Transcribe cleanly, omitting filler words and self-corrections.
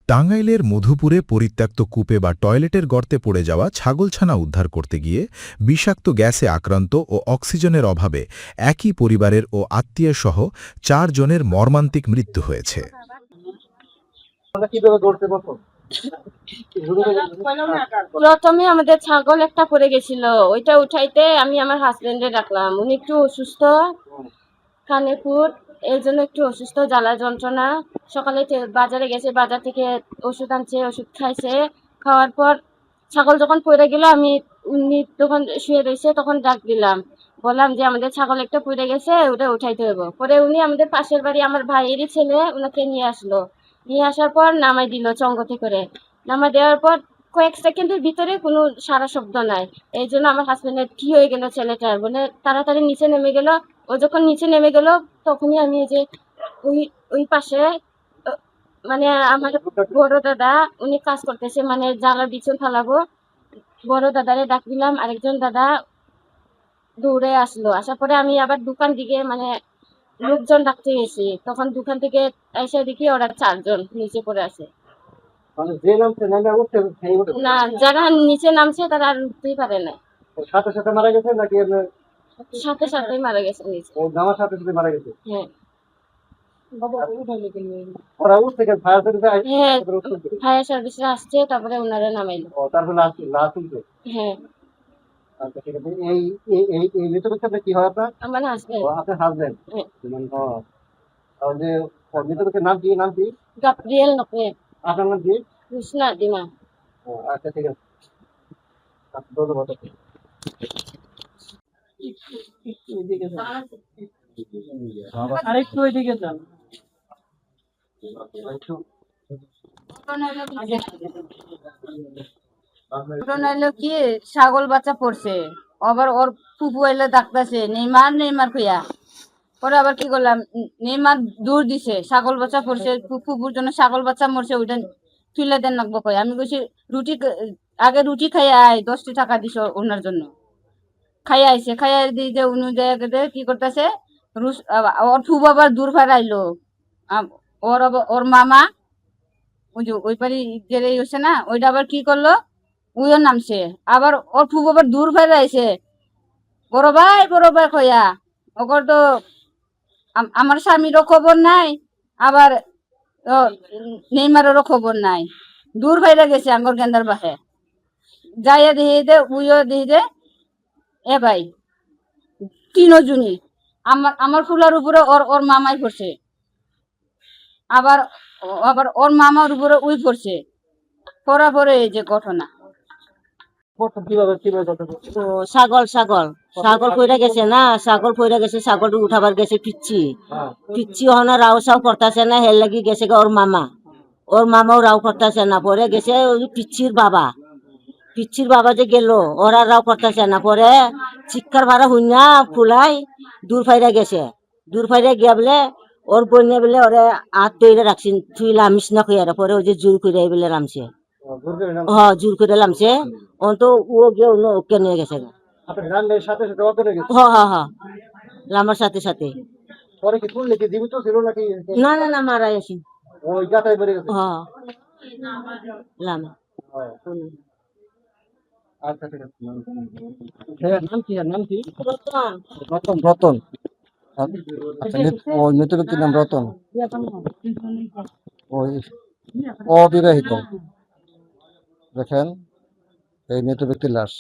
টাঙ্গাইলের মধুপুরে পরিত্যক্ত কূপে বা টয়লেটের গর্তে পড়ে যাওয়া ছাগলছানা উদ্ধার করতে গিয়ে বিষাক্ত গ্যাসে আক্রান্ত ও অক্সিজেনের অভাবে একই পরিবারের ও আত্মীয়সহ ৪ জনের মর্মান্তিক মৃত্যু হয়েছে। প্রথমে আমাদের ছাগল একটা পড়ে গেছিল, ওইটা উঠাইতে আমি আমার হাজবেন্ডে ডাকলাম। উনি একটু অসুস্থ, কানে ফুট, এর জন্য একটু অসুস্থ, জ্বালা যন্ত্রণা। সকালে বাজারে গেছে, বাজার থেকে ওষুধ আনছে, ওষুধ খাইছে। খাওয়ার পর ছাগল যখন পড়ে গেল, আমি উনি তখন শুয়ে রয়েছে, তখন ডাক দিলাম, বললাম যে আমাদের ছাগল একটা পড়ে গেছে, ওটা উঠাইতে হবে। পরে উনি আমাদের পাশের বাড়ি আমার ভাইয়েরই ছেলে, ওনাকে নিয়ে আসলো। নিয়ে আসার পর নামাই দিল চঙ্গতে করে। নামাই দেওয়ার পর কয়েক সেকেন্ডের ভিতরে কোনো সারা শব্দ নাই। এই জন্য আমার হাজবেন্ডের কি হয়ে গেল ছেলেটার, বলে তাড়াতাড়ি নিচে নেমে গেল। ও যখন নিচে নেমে গেল, তখনই আমি যে ওই ওই পাশে মানে আমার বড় দাদা, উনি কাজ করতেছে, মানে জ্বালা বিছুন ফালাবো। বড় দাদারে ডাক দিলাম, আরেকজন দাদা দৌড়ে আসলো। আসার পরে আমি আবার দোকান দিকে মানে লোকজন ডাকতে গেছি, তখন দোকান থেকে এসে দেখি ওরা 4 জন নিচে পড়ে আছে। না, যারা নিচে নামছে তারা আর উঠতেই পারে না, সাথে সাথে মারা গেছে নাকি সাথে সাথেই মারা গেছে নিচে। নামার সাথে সাথে মারা গেছে? হ্যাঁ ওরা উঠছে কেন? ফায়ার সার্ভিসে হ্যাঁ, ফায়ার সার্ভিসে আসছে, তারপরে ওনারা নামাইলো। তারপর লাশ তুলছে? হ্যাঁ। আচ্ছা, ঠিক আছে। এই এই এই এই মৃতকের সাথে কি হয় আপনার? আমার হাজবেন্ড। আপনার হাজবেন্ড? হ্যাঁ। তাহলে মৃতকের নাম কি? নাম কি গাব্রিয়েল নকলে। আপনার নাম কি? কৃষ্ণা দিমা। আচ্ছা, ঠিক আছে। আচ্ছা, ধন্যবাদ। আরেকটু ওইদিকে যান। ঘটনা হলো কি, ছাগল বাচ্চা পড়ছে, আবার ওর ফুপু এলো ডাকতেছে নেইমার নেইমার কইয়া। পরে আবার কি করলাম, নেইমার দৌড় দিছে, ছাগল বাচ্চা পড়ছে, ফুপুর জন্য ছাগল বাচ্চা মরছে, ওইটা তুলে দেন লাগবো কই। আমি কইছি রুটি আগে রুটি খাইয়া আয়, 10টি টাকা দিছ ওনার জন্য। খাইয়া আইছে, খাইয়া দিয়ে যে উনি কি করতেছে, ওর ফুপু আবার দূর ফারাইলো। ওর মামা ওই যে ওই পারি গেলে হচ্ছে না, ওইটা আবার কি করলো, উইও নামছে। আবার ওর ফুফু আবার দূর ফেলে আইছে, বড় ভাই কইয়া। ওকর তো আমার স্বামীরও খবর নাই, আবার নেইমারেরও খবর নাই। দূর ফেলে গেছে আঙ্গর গেন্দার বাসে। যাইয়া দেখি দে, উইও দেখি দে, এ ভাই তিনজনই। আমার ফুলার উপরে ওর ওর মামাই পড়ছে, আবার আবার ওর মামার উপরে উই পড়ছে। পড়া পরে এই যে ঘটনা। কিভাবে কিভাবে তো ছাগল ছাগল ছাগল পইরা গেছে না, ছাগল পইরা গেছে, ছাগল উঠাবার গেছে পিচ্ছি পিচ্ছি হনা রাও সাও করতেছে না, হের লাগি গেছে ওর মামা। ওর মামাও রাও করতেছে না, পরে গেছে ওই পিচ্ছির বাবা যে গেল, ওরা রাও করতেছে না। পরে চিৎকার ভাড়া হুইনা ফুলাই দূর ফাইরা গেছে। দূর ফাইরা গিয়া বলে ওর বন্যা বলে ওরে হাত তৈরি রাখছেন, তুই লামিস না খুঁয়ারা। পরে ওই যে জোর করে বলে রামছে। জোর করে লামছে। তো ও গিয়ে ওকে নিয়ে গেছে। আপনার রান্নার সাথে সাথে অত লেগেছে? লামার সাথে সাথে। পরে কি শুনলে কি জীবিত ছিল নাকি? না না না, মারা গেছি। ওই গাতায় পড়ে গেছে? লামা। আচ্ছা, ঠিক আছে। নাম কি? নাম কি? রতন। রতন। আচ্ছা, ওই মৃত ব্যক্তির নাম রতন। ওই অবিবাহিত। দেখেন এই মৃত ব্যক্তির লাশ।